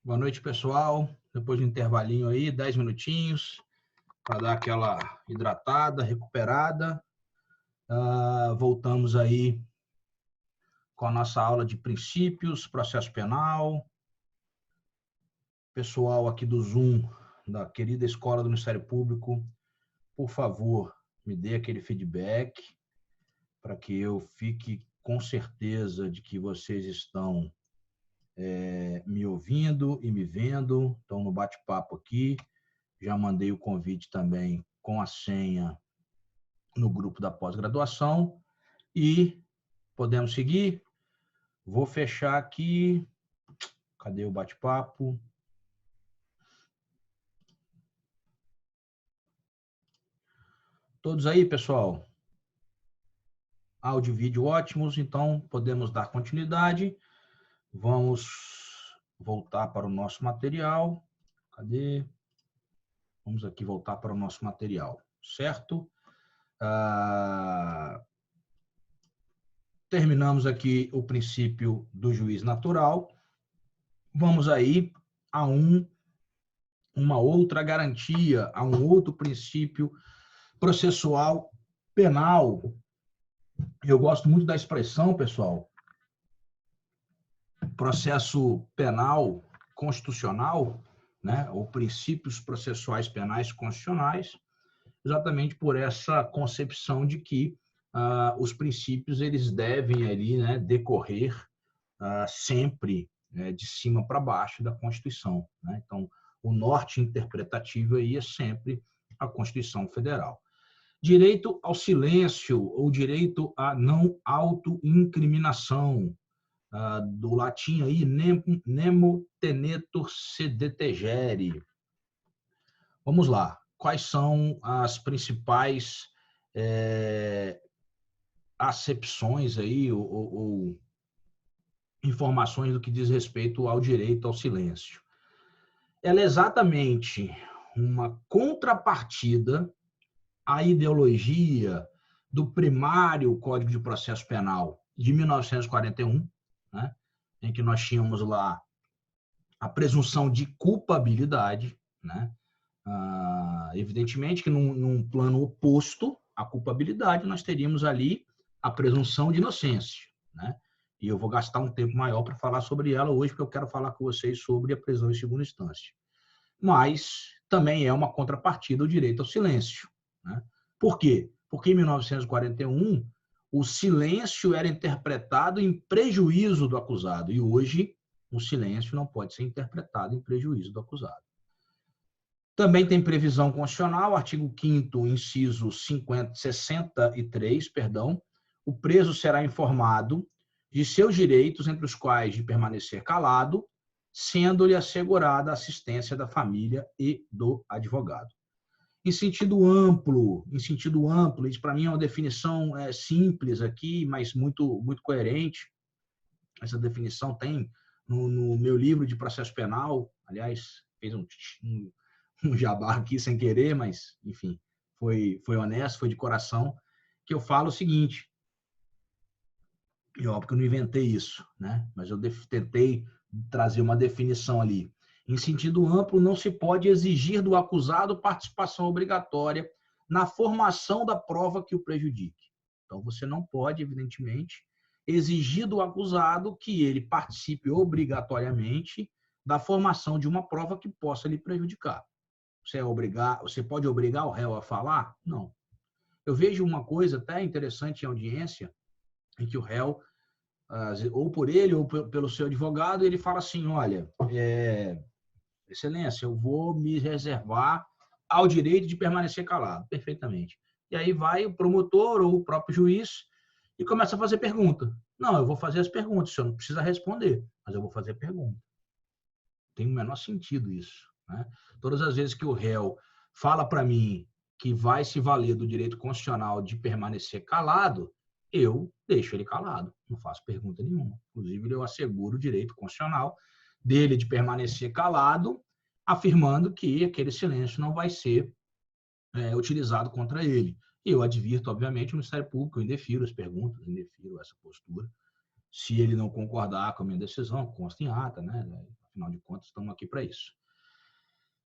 Boa noite, pessoal. Depois de um intervalinho aí, 10 minutinhos, para dar aquela hidratada, recuperada. Voltamos aí com a nossa aula de princípios, processo penal. Pessoal aqui do Zoom, da querida Escola do Ministério Público, por favor, me dê aquele feedback para que eu fique com certeza de que vocês estão me ouvindo e me vendo. Estão no bate-papo aqui. Já mandei o convite também com a senha no grupo da pós-graduação e podemos seguir. Vou fechar aqui. Cadê o bate-papo? Todos aí, pessoal? Áudio e vídeo ótimos, então podemos dar continuidade. Vamos voltar para o nosso material. Cadê? Vamos aqui voltar para o nosso material, certo? Terminamos aqui o princípio do juiz natural. Vamos aí a uma outra garantia, a um outro princípio processual penal. Eu gosto muito da expressão, pessoal, processo penal constitucional, né, ou princípios processuais penais constitucionais, exatamente por essa concepção de que os princípios eles devem ali, né, decorrer sempre de cima para baixo da Constituição, né? Então, o norte interpretativo aí é sempre a Constituição Federal. Direito ao silêncio ou direito à não autoincriminação, do latim aí, nemo tenetur sed tegere. Vamos lá. Quais são as principais acepções aí ou informações do que diz respeito ao direito ao silêncio? Ela é exatamente uma contrapartida à ideologia do primário Código de Processo Penal de 1941, né, em que nós tínhamos lá a presunção de culpabilidade, né? Evidentemente que num plano oposto à culpabilidade, nós teríamos ali a presunção de inocência, né? E eu vou gastar um tempo maior para falar sobre ela hoje, porque eu quero falar com vocês sobre a prisão em segunda instância. Mas também é uma contrapartida o direito ao silêncio, né? Por quê? Porque em 1941 o silêncio era interpretado em prejuízo do acusado e hoje o silêncio não pode ser interpretado em prejuízo do acusado. Também tem previsão constitucional, artigo 5º, inciso 63, o preso será informado de seus direitos, entre os quais de permanecer calado, sendo-lhe assegurada a assistência da família e do advogado. Em sentido amplo, isso para mim é uma definição simples aqui, mas muito coerente. Essa definição tem no meu livro de processo penal, aliás, fez um jabá aqui sem querer, mas, enfim, foi honesto, foi de coração, que eu falo o seguinte, e óbvio que eu não inventei isso, né? Mas eu tentei trazer uma definição ali. Em sentido amplo, não se pode exigir do acusado participação obrigatória na formação da prova que o prejudique. Então, você não pode, evidentemente, exigir do acusado que ele participe obrigatoriamente da formação de uma prova que possa lhe prejudicar. Você pode obrigar o réu a falar? Não. Eu vejo uma coisa até interessante em audiência, em que o réu, ou por ele ou pelo seu advogado, ele fala assim, olha, excelência, eu vou me reservar ao direito de permanecer calado. Perfeitamente. E aí vai o promotor ou o próprio juiz e começa a fazer pergunta. Não, eu vou fazer as perguntas, o senhor não precisa responder, mas eu vou fazer pergunta. Tem o menor sentido isso, né? Todas as vezes que o réu fala para mim que vai se valer do direito constitucional de permanecer calado, eu deixo ele calado, não faço pergunta nenhuma. Inclusive, eu asseguro o direito constitucional dele de permanecer calado, afirmando que aquele silêncio não vai ser utilizado contra ele. E eu advirto, obviamente, o Ministério Público, eu indefiro as perguntas, indefiro essa postura. Se ele não concordar com a minha decisão, consta em ata, né? Afinal de contas, estamos aqui para isso.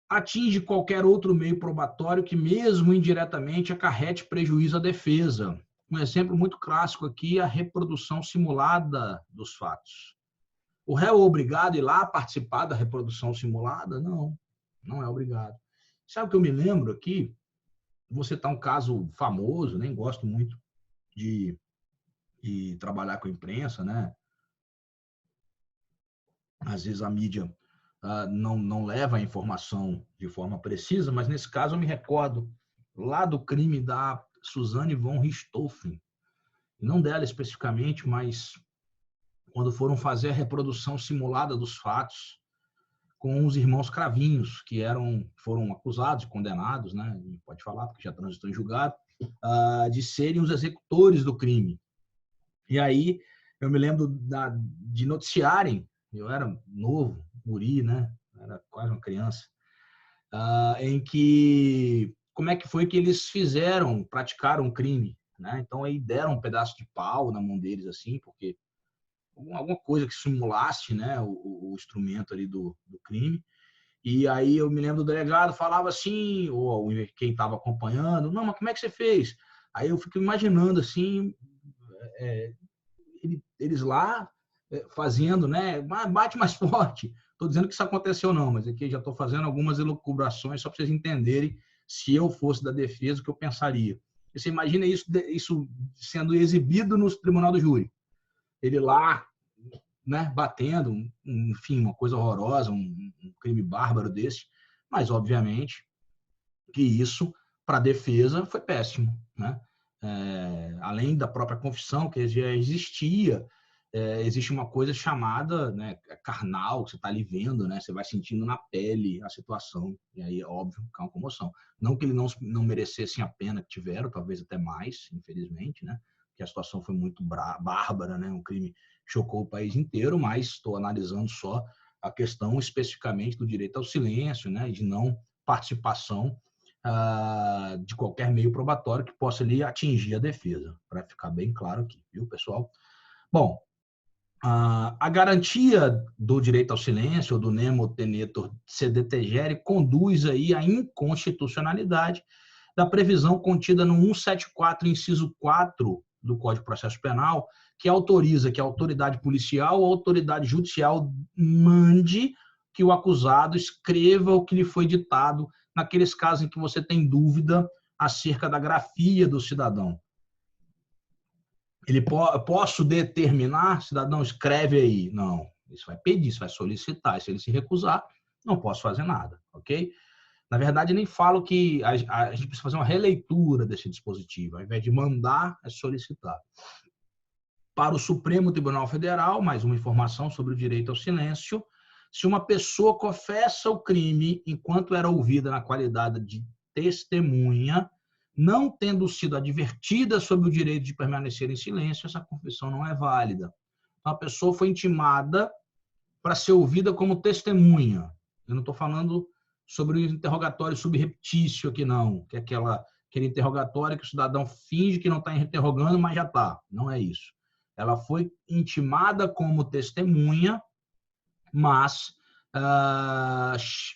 Atinge qualquer outro meio probatório que, mesmo indiretamente, acarrete prejuízo à defesa. Um exemplo muito clássico aqui é a reprodução simulada dos fatos. O réu é obrigado a ir lá participar da reprodução simulada? Não, não é obrigado. Sabe o que eu me lembro aqui? Vou citar um caso famoso, nem gosto muito de trabalhar com a imprensa, né? Às vezes a mídia não leva a informação de forma precisa, mas nesse caso eu me recordo lá do crime da Suzane von Richthofen, não dela especificamente, mas quando foram fazer a reprodução simulada dos fatos com os irmãos Cravinhos, que foram acusados e condenados, né? Pode falar, porque já transitou em julgado, de serem os executores do crime. E aí eu me lembro de noticiarem, eu era novo, guri, né? Era quase uma criança, em que como é que foi que eles praticaram um crime, né? Então aí deram um pedaço de pau na mão deles, assim, porque alguma coisa que simulasse, né, o instrumento ali do crime. E aí eu me lembro do delegado falava assim, ou quem estava acompanhando, não, mas como é que você fez? Aí eu fico imaginando assim, eles lá fazendo, né, bate mais forte. Estou dizendo que isso aconteceu não, mas aqui já estou fazendo algumas elucubrações só para vocês entenderem se eu fosse da defesa o que eu pensaria. Você imagina isso sendo exibido no tribunal do júri. Ele lá, né, batendo, enfim, uma coisa horrorosa, um crime bárbaro desse, mas obviamente que isso para a defesa foi péssimo, né? Além da própria confissão que já existia, existe uma coisa chamada, né, carnal, que você está ali vendo, né? Você vai sentindo na pele a situação, e aí é óbvio que é uma comoção. Não que ele não merecessem a pena que tiveram, talvez até mais, infelizmente, né? Porque a situação foi muito bárbara, né? Um crime chocou o país inteiro, mas estou analisando só a questão especificamente do direito ao silêncio, né? De não participação de qualquer meio probatório que possa ali atingir a defesa, para ficar bem claro aqui, viu, pessoal? Bom, a garantia do direito ao silêncio, ou do nemo tenetur sedetegere, conduz aí à inconstitucionalidade da previsão contida no 174, inciso 4 do Código de Processo Penal, que autoriza que a autoridade policial ou autoridade judicial mande que o acusado escreva o que lhe foi ditado naqueles casos em que você tem dúvida acerca da grafia do cidadão. Posso determinar, cidadão, escreve aí. Não, isso vai pedir, isso vai solicitar. Se ele se recusar, não posso fazer nada, ok? Na verdade, nem falo que a gente precisa fazer uma releitura desse dispositivo. Ao invés de mandar, é solicitar. Para o Supremo Tribunal Federal, mais uma informação sobre o direito ao silêncio. Se uma pessoa confessa o crime enquanto era ouvida na qualidade de testemunha, não tendo sido advertida sobre o direito de permanecer em silêncio, essa confissão não é válida. Então, a pessoa foi intimada para ser ouvida como testemunha. Eu não estou falando sobre o interrogatório subreptício aqui, não, que é aquele interrogatório que o cidadão finge que não está interrogando, mas já está. Não é isso. Ela foi intimada como testemunha, mas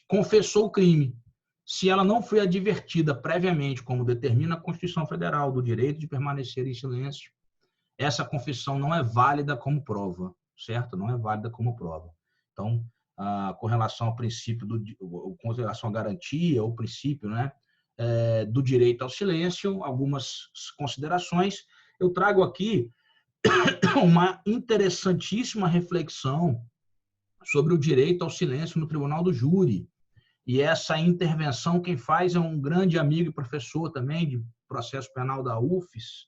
confessou o crime. Se ela não foi advertida previamente, como determina a Constituição Federal, do direito de permanecer em silêncio, essa confissão não é válida como prova, certo? Não é válida como prova. Então, com relação ao princípio, com relação à garantia, ou princípio, né, do direito ao silêncio, algumas considerações. Eu trago aqui uma interessantíssima reflexão sobre o direito ao silêncio no Tribunal do Júri. E essa intervenção, quem faz é um grande amigo e professor também de processo penal da UFES,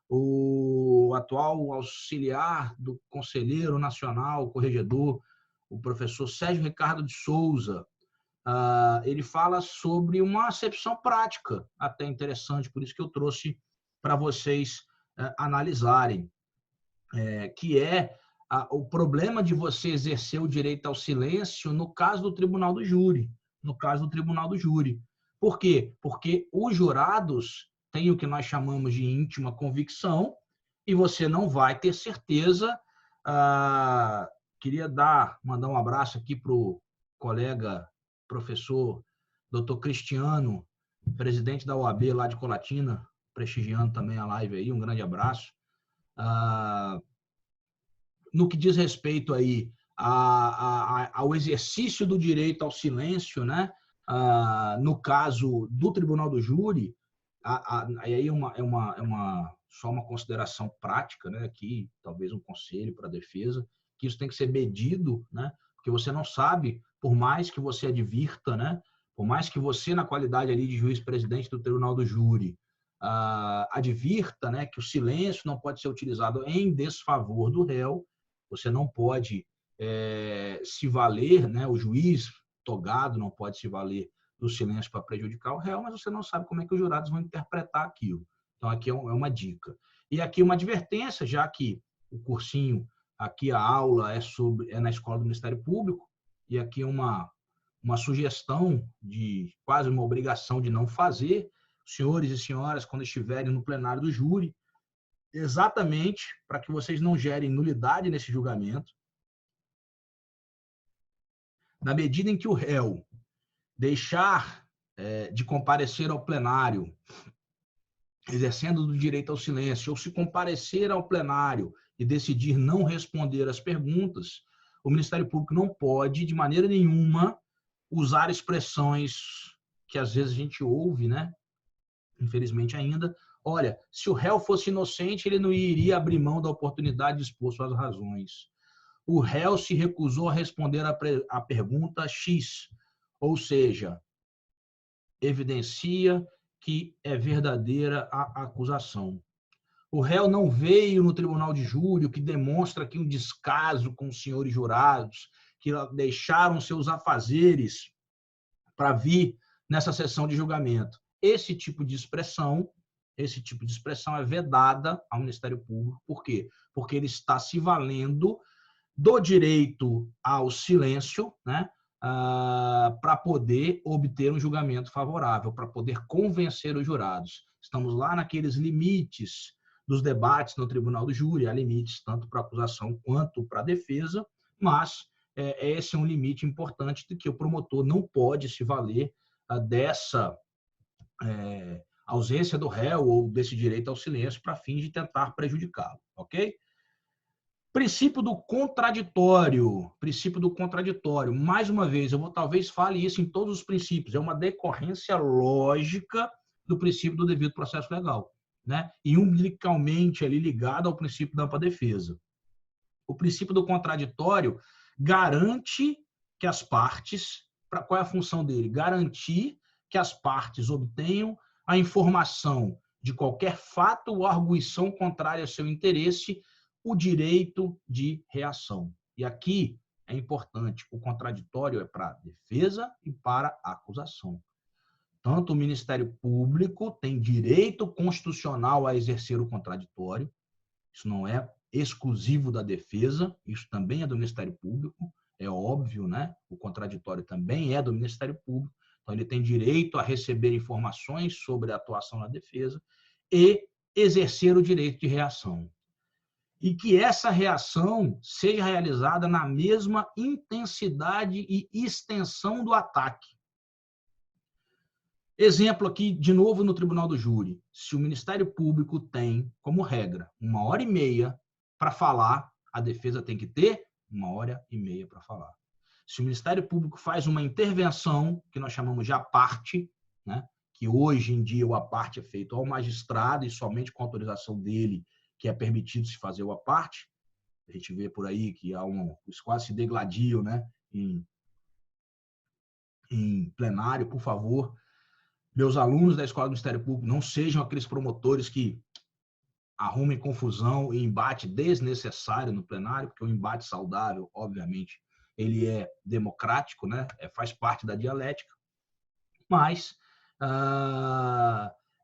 o atual auxiliar do conselheiro nacional, corregedor, o professor Sérgio Ricardo de Souza. Ele fala sobre uma acepção prática, até interessante, por isso que eu trouxe para vocês analisarem, que é o problema de você exercer o direito ao silêncio no caso do Tribunal do Júri. No caso do Tribunal do Júri. Por quê? Porque os jurados têm o que nós chamamos de íntima convicção e você não vai ter certeza queria mandar um abraço aqui para o colega, professor Dr. Cristiano, presidente da OAB lá de Colatina, prestigiando também a live aí, um grande abraço. No que diz respeito aí ao exercício do direito ao silêncio, né? No caso do Tribunal do Júri, aí só uma consideração prática, né? Aqui, talvez um conselho para a defesa, que isso tem que ser medido, né? Porque você não sabe, por mais que você advirta, né? Por mais que você, na qualidade ali de juiz-presidente do Tribunal do Júri, advirta, né, que o silêncio não pode ser utilizado em desfavor do réu, você não pode se valer, né, o juiz togado não pode se valer do silêncio para prejudicar o réu, mas você não sabe como é que os jurados vão interpretar aquilo. Então, aqui é uma dica. E aqui uma advertência, já que o cursinho, aqui a aula é na Escola do Ministério Público, e aqui uma sugestão, quase uma obrigação de não fazer, senhores e senhoras, quando estiverem no plenário do júri, exatamente para que vocês não gerem nulidade nesse julgamento, na medida em que o réu deixar de comparecer ao plenário, exercendo o direito ao silêncio, ou se comparecer ao plenário e decidir não responder às perguntas, o Ministério Público não pode, de maneira nenhuma, usar expressões que às vezes a gente ouve, né? Infelizmente ainda, olha, se o réu fosse inocente, ele não iria abrir mão da oportunidade de expor suas razões. O réu se recusou a responder a pergunta X, ou seja, evidencia que é verdadeira a acusação. O réu não veio no tribunal de júri, o que demonstra aqui um descaso com os senhores jurados, que deixaram seus afazeres para vir nessa sessão de julgamento. Esse tipo de expressão é vedada ao Ministério Público. Por quê? Porque ele está se valendo do direito ao silêncio, né, para poder obter um julgamento favorável, para poder convencer os jurados. Estamos lá naqueles limites dos debates no Tribunal do Júri, há limites tanto para a acusação quanto para a defesa, mas esse é um limite importante de que o promotor não pode se valer dessa ausência do réu ou desse direito ao silêncio para fins de tentar prejudicá-lo, ok? Princípio do contraditório. Princípio do contraditório. Mais uma vez, eu talvez fale isso em todos os princípios. É uma decorrência lógica do princípio do devido processo legal, né? E umbilicalmente ali ligado ao princípio da ampla defesa. O princípio do contraditório garante que as partes, qual é a função dele? Garantir que as partes obtenham a informação de qualquer fato ou arguição contrária ao seu interesse, o direito de reação. E aqui é importante, o contraditório é para a defesa e para a acusação. Tanto o Ministério Público tem direito constitucional a exercer o contraditório, isso não é exclusivo da defesa, isso também é do Ministério Público, é óbvio, né? O contraditório também é do Ministério Público, então ele tem direito a receber informações sobre a atuação na defesa e exercer o direito de reação. E que essa reação seja realizada na mesma intensidade e extensão do ataque. Exemplo aqui, de novo, no Tribunal do Júri. Se o Ministério Público tem, como regra, 1h30 para falar, a defesa tem que ter 1h30 para falar. Se o Ministério Público faz uma intervenção, que nós chamamos de aparte, né, que hoje em dia o aparte é feito ao magistrado e somente com autorização dele que é permitido se fazer o aparte. A gente vê por aí que há os quase se degladiam, né, em plenário. Por favor, meus alunos da Escola do Ministério Público não sejam aqueles promotores que arrumem confusão e embate desnecessário no plenário, porque o embate saudável, obviamente, ele é democrático, né, faz parte da dialética, mas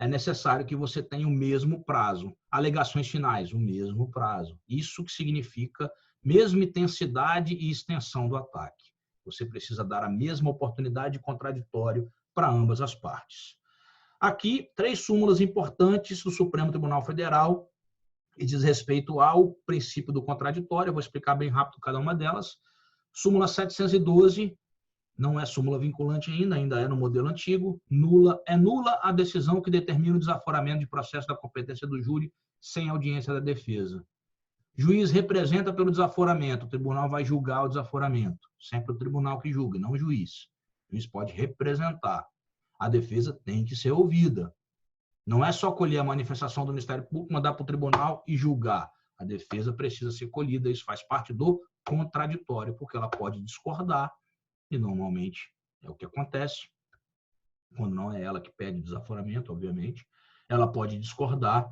é necessário que você tenha o mesmo prazo. Alegações finais, o mesmo prazo. Isso que significa mesma intensidade e extensão do ataque. Você precisa dar a mesma oportunidade de contraditório para ambas as partes. Aqui, 3 súmulas importantes do Supremo Tribunal Federal que diz respeito ao princípio do contraditório. Eu vou explicar bem rápido cada uma delas. Súmula 712, não é súmula vinculante ainda é no modelo antigo. É nula a decisão que determina o desaforamento de processo da competência do júri sem audiência da defesa. Juiz representa pelo desaforamento, o tribunal vai julgar o desaforamento. Sempre o tribunal que julga, não o juiz. O juiz pode representar. A defesa tem que ser ouvida. Não é só colher a manifestação do Ministério Público, mandar para o tribunal e julgar. A defesa precisa ser colhida, isso faz parte do contraditório, porque ela pode discordar, e normalmente é o que acontece, quando não é ela que pede desaforamento, obviamente, ela pode discordar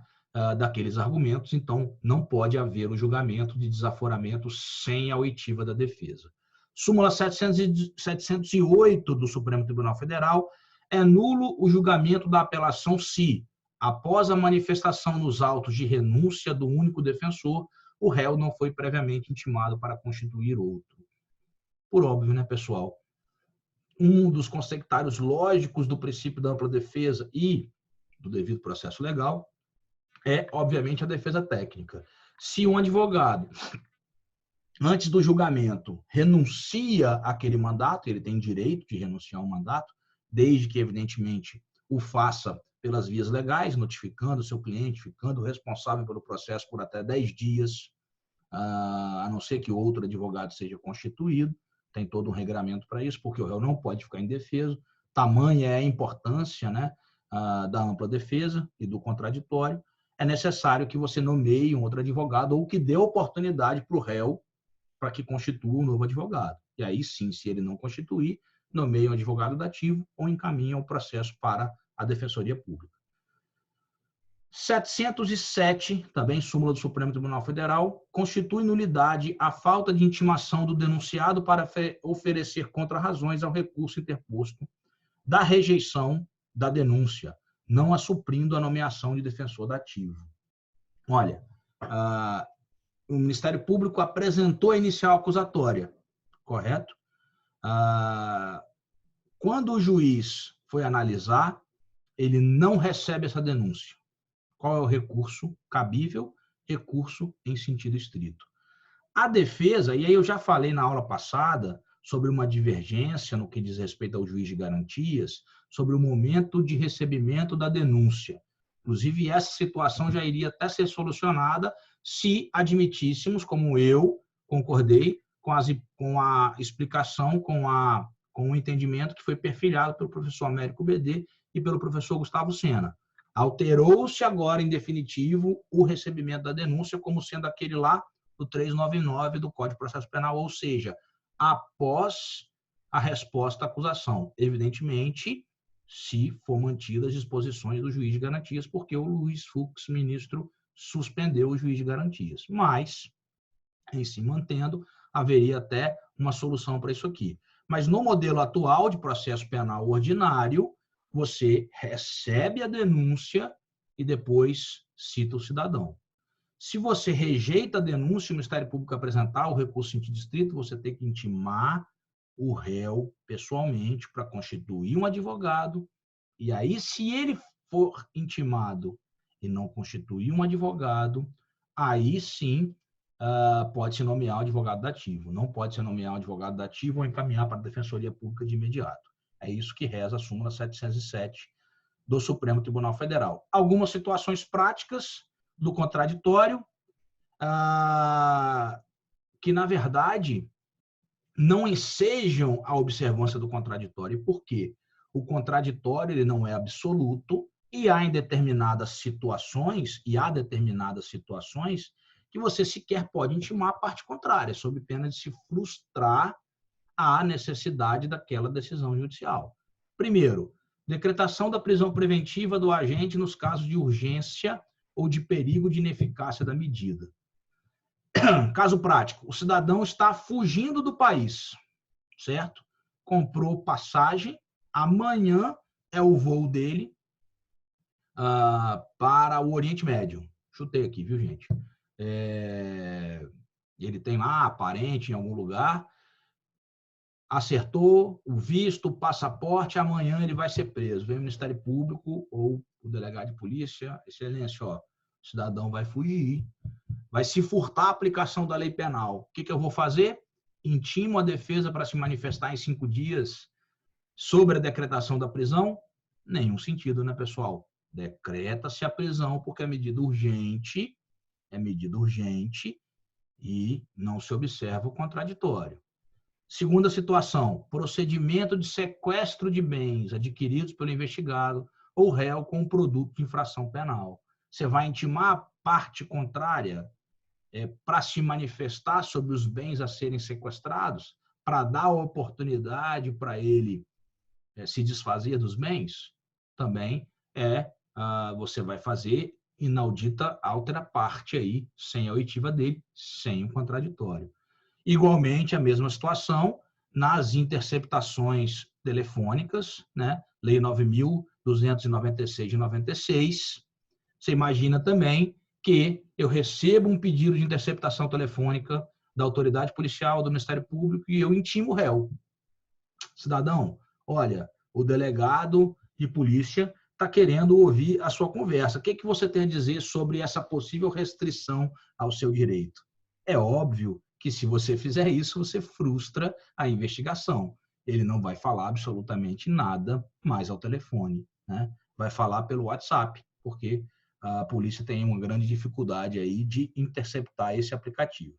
daqueles argumentos, então não pode haver o julgamento de desaforamento sem a oitiva da defesa. Súmula 708 do Supremo Tribunal Federal: é nulo o julgamento da apelação se, após a manifestação nos autos de renúncia do único defensor, o réu não foi previamente intimado para constituir outro. Por óbvio, né, pessoal? Um dos consectários lógicos do princípio da ampla defesa e do devido processo legal é, obviamente, a defesa técnica. Se um advogado, antes do julgamento, renuncia àquele mandato, ele tem direito de renunciar ao mandato, desde que, evidentemente, o faça pelas vias legais, notificando o seu cliente, ficando responsável pelo processo por até 10 dias, a não ser que outro advogado seja constituído. Tem todo um regramento para isso, porque o réu não pode ficar indefeso. Tamanha é a importância, né, da ampla defesa e do contraditório. É necessário que você nomeie um outro advogado ou que dê oportunidade para o réu para que constitua um novo advogado. E aí sim, se ele não constituir, nomeia um advogado dativo ou encaminha o processo para a Defensoria Pública. 707, também súmula do Supremo Tribunal Federal, constitui nulidade a falta de intimação do denunciado para oferecer contrarrazões ao recurso interposto da rejeição da denúncia, não a suprindo a nomeação de defensor dativo. Olha, o Ministério Público apresentou a inicial acusatória, correto? Quando o juiz foi analisar, ele não recebe essa denúncia. Qual é o recurso cabível? Recurso em sentido estrito. A defesa, e aí eu já falei na aula passada sobre uma divergência no que diz respeito ao juiz de garantias, sobre o momento de recebimento da denúncia. Inclusive, essa situação já iria até ser solucionada se admitíssemos, como eu concordei, com a explicação, com o entendimento que foi perfilhado pelo professor Américo BD e pelo professor Gustavo Sena. Alterou-se agora, em definitivo, o recebimento da denúncia como sendo aquele lá do 399 do Código de Processo Penal, ou seja, após a resposta à acusação. Evidentemente, se for mantidas as disposições do juiz de garantias, porque o Luiz Fux, ministro, suspendeu o juiz de garantias. Mas, em se mantendo, haveria até uma solução para isso aqui. Mas no modelo atual de processo penal ordinário, você recebe a denúncia e depois cita o cidadão. Se você rejeita a denúncia e o Ministério Público apresentar o recurso em distrito, você tem que intimar o réu pessoalmente para constituir um advogado. E aí, se ele for intimado e não constituir um advogado, aí sim pode-se nomear um advogado dativo. Não pode-se nomear um advogado dativo ou encaminhar para a Defensoria Pública de imediato. É isso que reza a súmula 707 do Supremo Tribunal Federal. Algumas situações práticas do contraditório, que, na verdade, não ensejam a observância do contraditório. Por quê? O contraditório ele não é absoluto e há determinadas situações que você sequer pode intimar a parte contrária, sob pena de se frustrar a necessidade daquela decisão judicial. Primeiro, decretação da prisão preventiva do agente nos casos de urgência ou de perigo de ineficácia da medida. Caso prático, o cidadão está fugindo do país, certo? Comprou passagem, amanhã é o voo dele para o Oriente Médio. Chutei aqui, viu, gente? Ele tem lá parente em algum lugar, acertou o visto, o passaporte, amanhã ele vai ser preso. Vem o Ministério Público ou o delegado de polícia, excelência, ó, O cidadão vai fugir, vai se furtar a aplicação da lei penal. O que eu vou fazer? Intimo a defesa para se manifestar em 5 dias sobre a decretação da prisão? Nenhum sentido, né, pessoal? Decreta-se a prisão porque é medida urgente e não se observa o contraditório. Segunda situação, procedimento de sequestro de bens adquiridos pelo investigado ou réu com produto de infração penal. Você vai intimar a parte contrária para se manifestar sobre os bens a serem sequestrados, para dar a oportunidade para ele se desfazer dos bens? Também você vai fazer inaudita altera parte aí, sem a oitiva dele, sem o contraditório. Igualmente, a mesma situação nas interceptações telefônicas, né? Lei 9.296 de 96. Você imagina também que eu recebo um pedido de interceptação telefônica da autoridade policial, do Ministério Público, e eu intimo o réu. Cidadão, olha, o delegado de polícia está querendo ouvir a sua conversa. O que você tem a dizer sobre essa possível restrição ao seu direito? É óbvio que se você fizer isso, você frustra a investigação. Ele não vai falar absolutamente nada mais ao telefone, né? Vai falar pelo WhatsApp, porque a polícia tem uma grande dificuldade aí de interceptar esse aplicativo.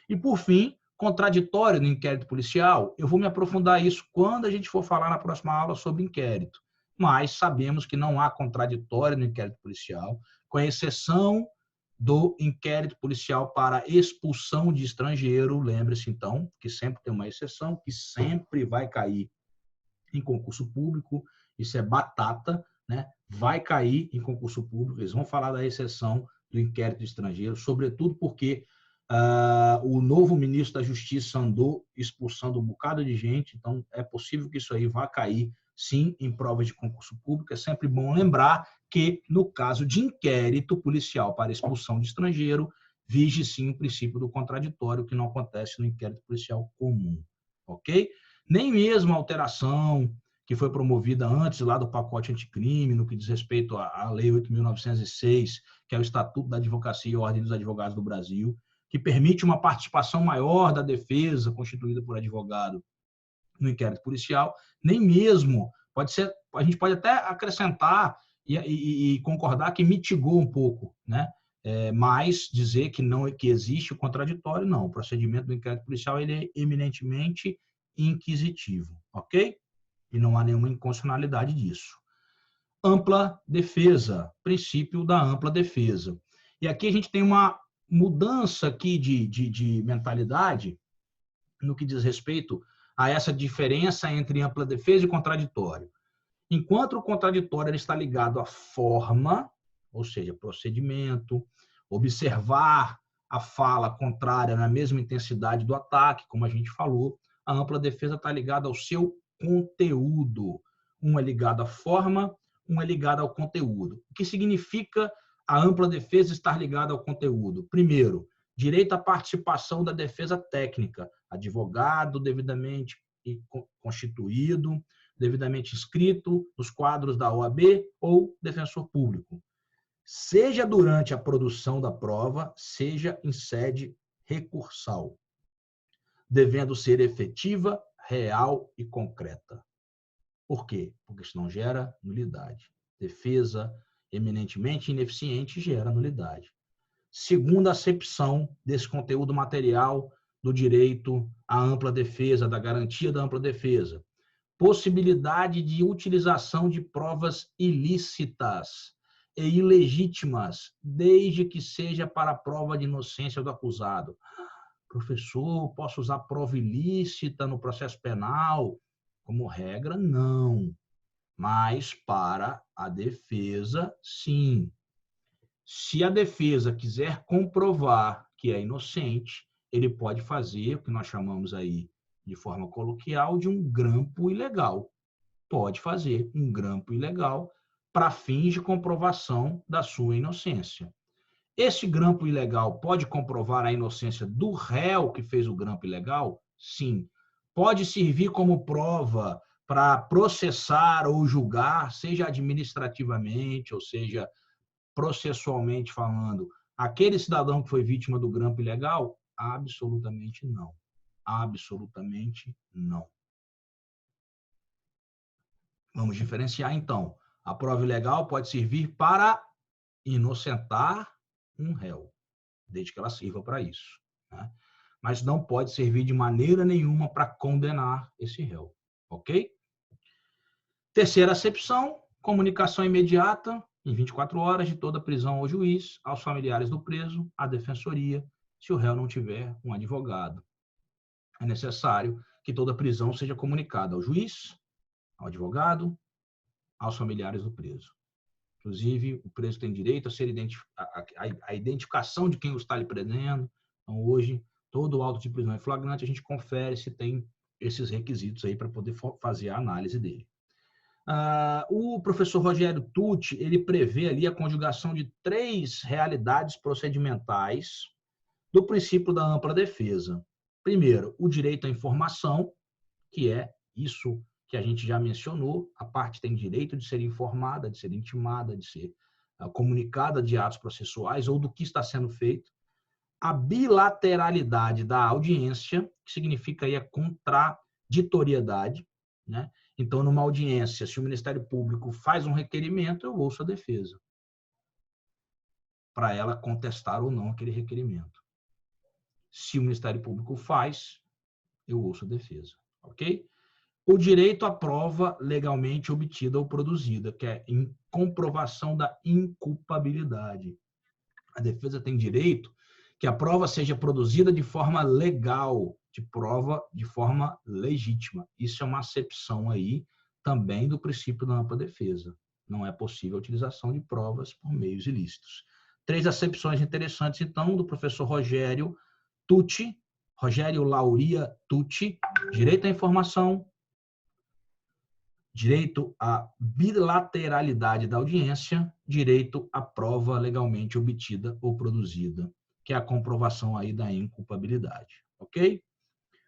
E, por fim, contraditório no inquérito policial, eu vou me aprofundar isso quando a gente for falar na próxima aula sobre inquérito. Mas sabemos que não há contraditório no inquérito policial, com exceção do inquérito policial para expulsão de estrangeiro. Lembre-se, então, que sempre tem uma exceção, que sempre vai cair em concurso público. Isso é batata, né? Vai cair em concurso público. Eles vão falar da exceção do inquérito de estrangeiro, sobretudo porque o novo ministro da Justiça andou expulsando um bocado de gente, então é possível que isso aí vá cair, sim, em provas de concurso público. É sempre bom lembrar que, no caso de inquérito policial para expulsão de estrangeiro, vige, sim, o princípio do contraditório, que não acontece no inquérito policial comum, ok? Nem mesmo a alteração que foi promovida antes lá do pacote anticrime, no que diz respeito à Lei 8.906, que é o Estatuto da Advocacia e Ordem dos Advogados do Brasil, que permite uma participação maior da defesa constituída por advogado no inquérito policial, nem mesmo, a gente pode até acrescentar e concordar que mitigou um pouco, né? Mas dizer que existe o contraditório, não. O procedimento do inquérito policial ele é eminentemente inquisitivo, ok? E não há nenhuma inconstitucionalidade disso. Ampla defesa, princípio da ampla defesa. E aqui a gente tem uma mudança aqui de mentalidade no que diz respeito a essa diferença entre ampla defesa e contraditório. Enquanto o contraditório ele está ligado à forma, ou seja, procedimento, observar a fala contrária na mesma intensidade do ataque, como a gente falou, a ampla defesa está ligada ao seu conteúdo. Um é ligado à forma, um é ligado ao conteúdo. O que significa a ampla defesa estar ligada ao conteúdo? Primeiro, direito à participação da defesa técnica, advogado devidamente constituído, devidamente inscrito nos quadros da OAB ou defensor público, seja durante a produção da prova, seja em sede recursal, devendo ser efetiva, real e concreta. Por quê? Porque senão gera nulidade. Defesa eminentemente ineficiente gera nulidade. Segunda acepção desse conteúdo material do direito à ampla defesa, da garantia da ampla defesa. Possibilidade de utilização de provas ilícitas e ilegítimas, desde que seja para a prova de inocência do acusado. Professor, posso usar prova ilícita no processo penal? Como regra, não. Mas para a defesa, sim. Se a defesa quiser comprovar que é inocente, ele pode fazer o que nós chamamos aí, de forma coloquial, de um grampo ilegal. Pode fazer um grampo ilegal para fins de comprovação da sua inocência. Esse grampo ilegal pode comprovar a inocência do réu que fez o grampo ilegal? Sim. Pode servir como prova para processar ou julgar, seja administrativamente, ou seja, processualmente falando, aquele cidadão que foi vítima do grampo ilegal? Absolutamente não. Absolutamente não. Vamos diferenciar, então. A prova ilegal pode servir para inocentar um réu, desde que ela sirva para isso, né? Mas não pode servir de maneira nenhuma para condenar esse réu, ok? Terceira acepção, comunicação imediata, em 24 horas, de toda a prisão ao juiz, aos familiares do preso, à defensoria, se o réu não tiver um advogado. É necessário que toda a prisão seja comunicada ao juiz, ao advogado, aos familiares do preso. Inclusive, o preso tem direito a ser a identificação de quem o está lhe prendendo. Então, hoje, todo o auto de prisão em flagrante, a gente confere se tem esses requisitos aí para poder fazer a análise dele. O professor Rogério Tucci, ele prevê ali a conjugação de 3 realidades procedimentais do princípio da ampla defesa. Primeiro, o direito à informação, que é isso que a gente já mencionou, a parte tem direito de ser informada, de ser intimada, de ser comunicada de atos processuais ou do que está sendo feito. A bilateralidade da audiência, que significa aí a contraditoriedade, né? Então, numa audiência, se o Ministério Público faz um requerimento, eu ouço a defesa, para ela contestar ou não aquele requerimento. Se o Ministério Público faz, eu ouço a defesa, ok? O direito à prova legalmente obtida ou produzida, que é em comprovação da inculpabilidade. A defesa tem direito que a prova seja produzida de forma legal, de prova de forma legítima. Isso é uma acepção aí também do princípio da ampla defesa. Não é possível a utilização de provas por meios ilícitos. 3 acepções interessantes, então, do professor Rogério Tucci, Rogério Lauria Tucci: direito à informação, direito à bilateralidade da audiência, direito à prova legalmente obtida ou produzida, que é a comprovação aí da inculpabilidade, ok?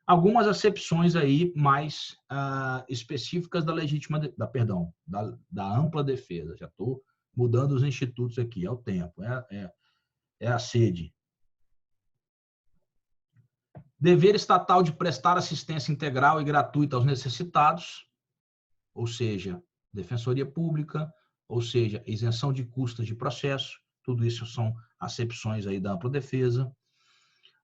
Algumas acepções aí mais específicas da legítima, da ampla defesa. Já estou mudando os institutos aqui, é o tempo, é a sede. Dever estatal de prestar assistência integral e gratuita aos necessitados, ou seja, defensoria pública, ou seja, isenção de custas de processo. Tudo isso são acepções aí da ampla defesa.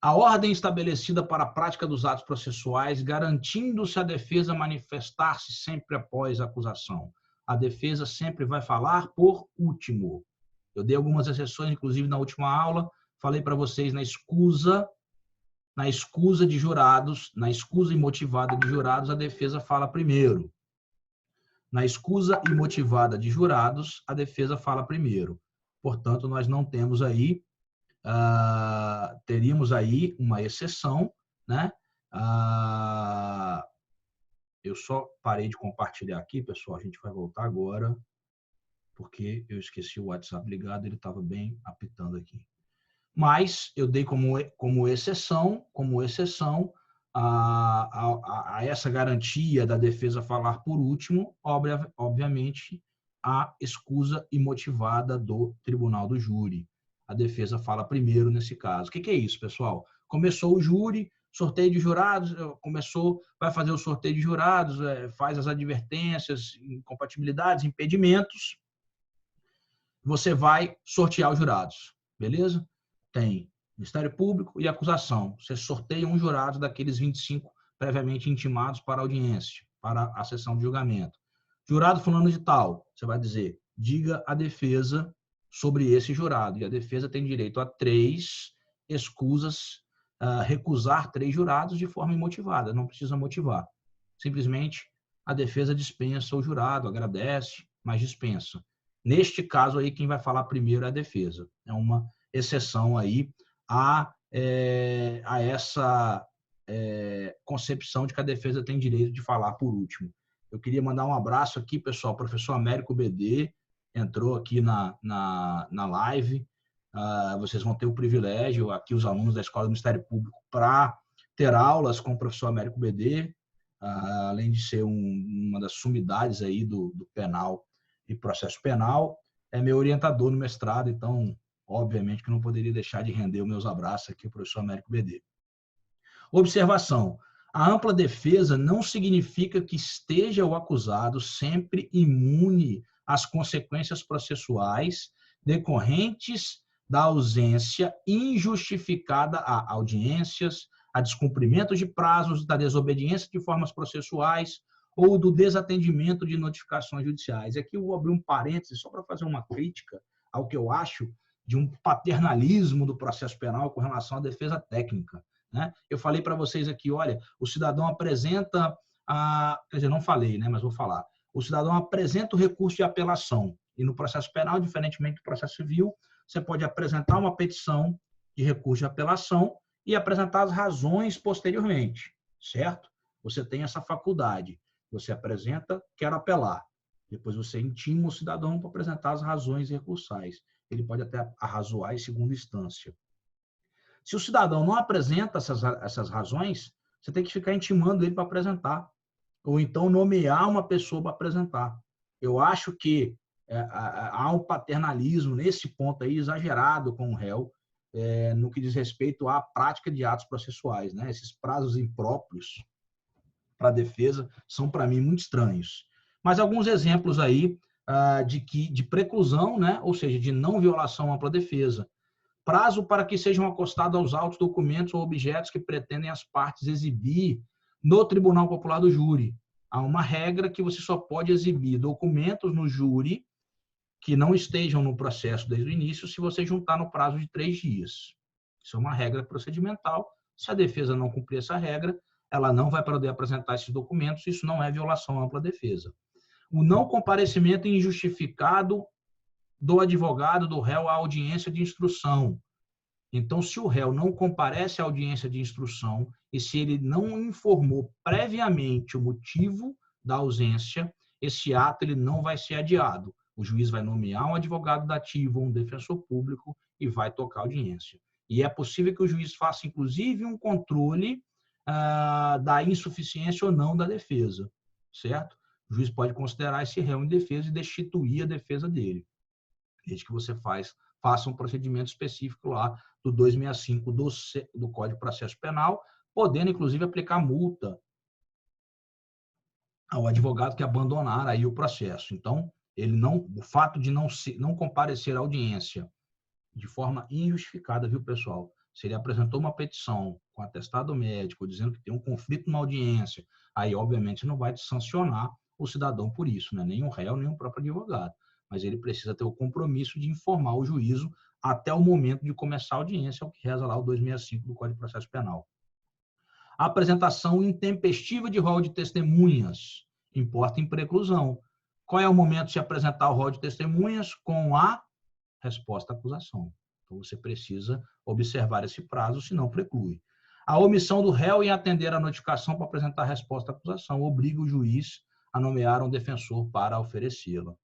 A ordem estabelecida para a prática dos atos processuais, garantindo-se a defesa manifestar-se sempre após a acusação. A defesa sempre vai falar por último. Eu dei algumas exceções, inclusive na última aula, falei para vocês na escusa de jurados, na escusa imotivada de jurados, a defesa fala primeiro. Na escusa imotivada de jurados, a defesa fala primeiro. Portanto, nós não temos aí, teríamos aí uma exceção, né? Eu só parei de compartilhar aqui, pessoal, a gente vai voltar agora, porque eu esqueci o WhatsApp ligado, ele estava bem apitando aqui. Mas eu dei como exceção a essa garantia da defesa falar por último, obviamente, a escusa imotivada do tribunal do júri. A defesa fala primeiro nesse caso. O que é isso, pessoal? Começou o júri, sorteio de jurados, vai fazer o sorteio de jurados, faz as advertências, incompatibilidades, impedimentos. Você vai sortear os jurados, beleza? Tem Ministério Público e acusação. Você sorteia um jurado daqueles 25 previamente intimados para a audiência, para a sessão de julgamento. Jurado fulano de tal, você vai dizer, diga a defesa sobre esse jurado. E a defesa tem direito a 3 escusas, recusar 3 jurados de forma imotivada, não precisa motivar. Simplesmente a defesa dispensa o jurado, agradece, mas dispensa. Neste caso aí, quem vai falar primeiro é a defesa. É uma exceção aí a essa concepção de que a defesa tem direito de falar por último. Eu queria mandar um abraço aqui, pessoal, professor Américo BD, entrou aqui na live. Vocês vão ter o privilégio, aqui os alunos da Escola do Ministério Público, para ter aulas com o professor Américo BD, além de ser uma das sumidades aí do penal e processo penal. é meu orientador no mestrado, então, obviamente, que não poderia deixar de render os meus abraços aqui, o professor Américo BD. Observação. A ampla defesa não significa que esteja o acusado sempre imune às consequências processuais decorrentes da ausência injustificada a audiências, a descumprimento de prazos, da desobediência de formas processuais ou do desatendimento de notificações judiciais. Aqui eu vou abrir um parêntese só para fazer uma crítica ao que eu acho de um paternalismo do processo penal com relação à defesa técnica. Né? Eu falei para vocês aqui, olha, o cidadão apresenta, quer dizer, não falei, né, mas vou falar. O cidadão apresenta o recurso de apelação. E no processo penal, diferentemente do processo civil, você pode apresentar uma petição de recurso de apelação e apresentar as razões posteriormente, certo? Você tem essa faculdade. Você apresenta, quer apelar. Depois você intima o cidadão para apresentar as razões recursais. Ele pode até arrazoar em segunda instância. Se o cidadão não apresenta essas razões, você tem que ficar intimando ele para apresentar. Ou então nomear uma pessoa para apresentar. Eu acho que há um paternalismo nesse ponto aí exagerado com o réu, no que diz respeito à prática de atos processuais. Né? Esses prazos impróprios para a defesa são, para mim, muito estranhos. Mas alguns exemplos aí de preclusão, né? Ou seja, de não violação à ampla defesa. Prazo para que sejam acostados aos autos, documentos ou objetos que pretendem as partes exibir no Tribunal Popular do Júri. Há uma regra que você só pode exibir documentos no júri que não estejam no processo desde o início se você juntar no prazo de 3 dias. Isso é uma regra procedimental. Se a defesa não cumprir essa regra, ela não vai poder apresentar esses documentos. Isso não é violação à ampla defesa. O não comparecimento injustificado do advogado do réu à audiência de instrução. Então, se o réu não comparece à audiência de instrução e se ele não informou previamente o motivo da ausência, esse ato ele não vai ser adiado. O juiz vai nomear um advogado dativo, um defensor público e vai tocar a audiência. E é possível que o juiz faça, inclusive, um controle da insuficiência ou não da defesa, certo? O juiz pode considerar esse réu indefeso e destituir a defesa dele. Desde que você faça um procedimento específico lá do 265 do Código de Processo Penal, podendo, inclusive, aplicar multa ao advogado que abandonar aí o processo. Então, o fato de não comparecer à audiência de forma injustificada, viu, pessoal? Se ele apresentou uma petição com atestado médico, dizendo que tem um conflito na audiência, aí, obviamente, não vai sancionar o cidadão por isso, né? Nem o réu, nem o próprio advogado. Mas ele precisa ter o compromisso de informar o juízo até o momento de começar a audiência, é o que reza lá o 265 do Código de Processo Penal. A apresentação intempestiva de rol de testemunhas importa em preclusão. Qual é o momento de se apresentar o rol de testemunhas? Com a resposta à acusação. Então, você precisa observar esse prazo, senão preclui. A omissão do réu em atender a notificação para apresentar a resposta à acusação obriga o juiz a nomear um defensor para oferecê-la.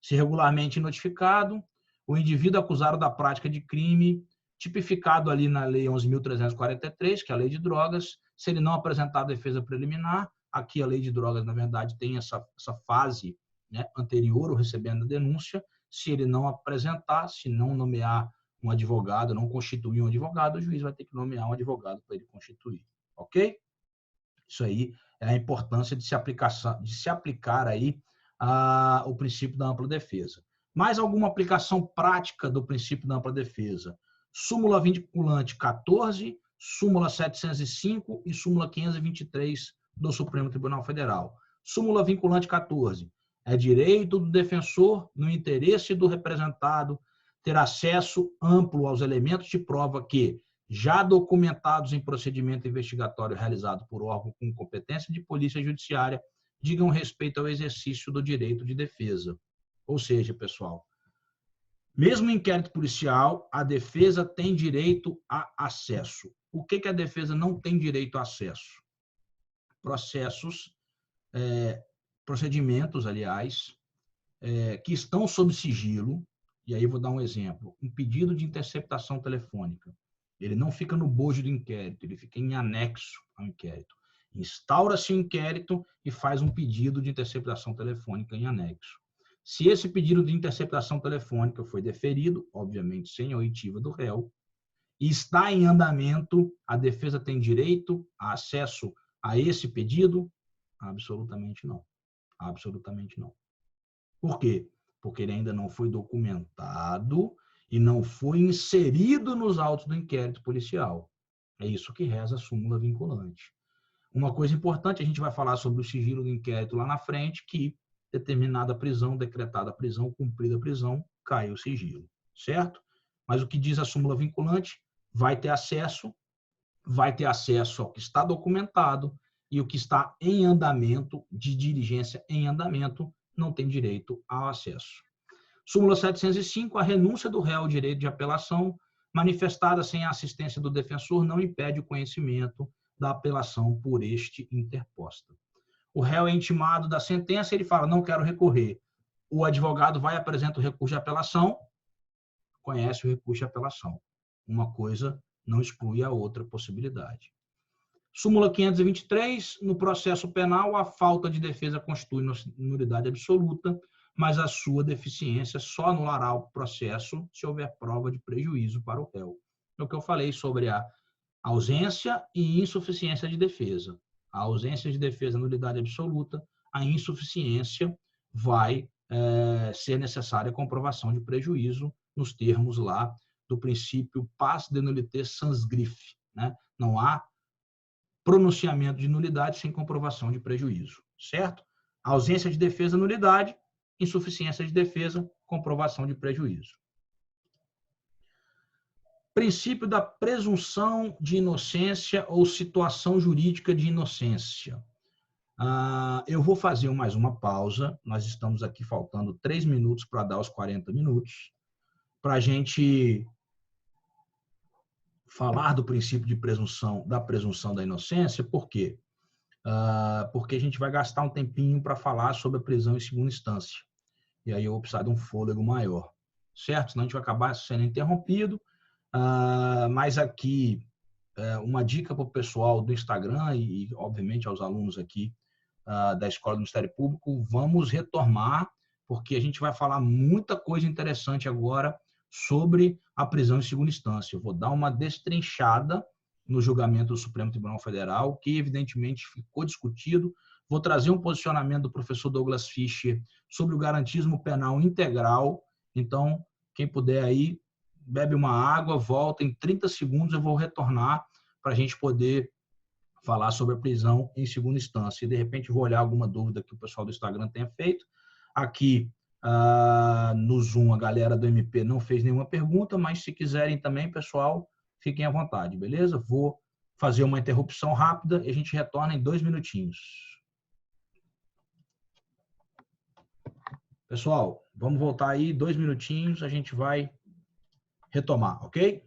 Se regularmente notificado, o indivíduo acusado da prática de crime, tipificado ali na Lei 11.343, que é a Lei de Drogas, se ele não apresentar a defesa preliminar, aqui a Lei de Drogas, na verdade, tem essa fase, né, anterior ao recebendo a denúncia. Se ele não apresentar, se não nomear um advogado, não constituir um advogado, o juiz vai ter que nomear um advogado para ele constituir. Ok? Isso aí é a importância de se aplicar aí o princípio da ampla defesa. Mais alguma aplicação prática do princípio da ampla defesa? Súmula vinculante 14, súmula 705 e súmula 523 do Supremo Tribunal Federal. Súmula vinculante 14. É direito do defensor, no interesse do representado, ter acesso amplo aos elementos de prova que, já documentados em procedimento investigatório realizado por órgão com competência de polícia judiciária, digam respeito ao exercício do direito de defesa. Ou seja, pessoal, mesmo em inquérito policial, a defesa tem direito a acesso. O que a defesa não tem direito a acesso? Procedimentos, aliás, que estão sob sigilo, e aí vou dar um exemplo, um pedido de interceptação telefônica. Ele não fica no bojo do inquérito, ele fica em anexo ao inquérito. Instaura-se o inquérito e faz um pedido de interceptação telefônica em anexo. Se esse pedido de interceptação telefônica foi deferido, obviamente sem a oitiva do réu, e está em andamento, a defesa tem direito a acesso a esse pedido? Absolutamente não. Absolutamente não. Por quê? Porque ele ainda não foi documentado e não foi inserido nos autos do inquérito policial. É isso que reza a súmula vinculante. Uma coisa importante, a gente vai falar sobre o sigilo do inquérito lá na frente, que determinada prisão, decretada a prisão, cumprida a prisão, cai o sigilo, certo? Mas o que diz a súmula vinculante vai ter acesso ao que está documentado e o que está em andamento, de diligência em andamento, não tem direito ao acesso. Súmula 705, a renúncia do réu ao direito de apelação, manifestada sem a assistência do defensor, não impede o conhecimento da apelação por este interposta. O réu é intimado da sentença, ele fala, não quero recorrer. O advogado vai apresentar o recurso de apelação, conhece o recurso de apelação. Uma coisa não exclui a outra possibilidade. Súmula 523, no processo penal, a falta de defesa constitui nulidade absoluta, mas a sua deficiência só anulará o processo se houver prova de prejuízo para o réu. É o que eu falei sobre a ausência e insuficiência de defesa. A ausência de defesa, nulidade absoluta, a insuficiência vai ser necessária a comprovação de prejuízo nos termos lá do princípio pas de nullité sans griffe, né? Não há pronunciamento de nulidade sem comprovação de prejuízo, certo? Ausência de defesa, nulidade, insuficiência de defesa, comprovação de prejuízo. Princípio da presunção de inocência ou situação jurídica de inocência. Eu vou fazer mais uma pausa, nós estamos aqui faltando 3 minutos para dar os 40 minutos, para a gente falar do princípio de presunção da inocência. Por quê? Porque a gente vai gastar um tempinho para falar sobre a prisão em segunda instância. E aí eu vou precisar de um fôlego maior, certo? Senão a gente vai acabar sendo interrompido. Mas aqui, uma dica para o pessoal do Instagram e, obviamente, aos alunos aqui da Escola do Ministério Público, vamos retomar, porque a gente vai falar muita coisa interessante agora sobre a prisão em segunda instância. Eu vou dar uma destrinchada no julgamento do Supremo Tribunal Federal, que evidentemente ficou discutido. Vou trazer um posicionamento do professor Douglas Fischer sobre o garantismo penal integral. Então, quem puder aí, bebe uma água, volta, em 30 segundos eu vou retornar para a gente poder falar sobre a prisão em segunda instância. E, de repente, vou olhar alguma dúvida que o pessoal do Instagram tenha feito. Aqui, no Zoom, a galera do MP não fez nenhuma pergunta, mas se quiserem também, pessoal, fiquem à vontade, beleza? Vou fazer uma interrupção rápida e a gente retorna em 2 minutinhos. Pessoal, vamos voltar aí, 2 minutinhos, a gente vai retomar, ok?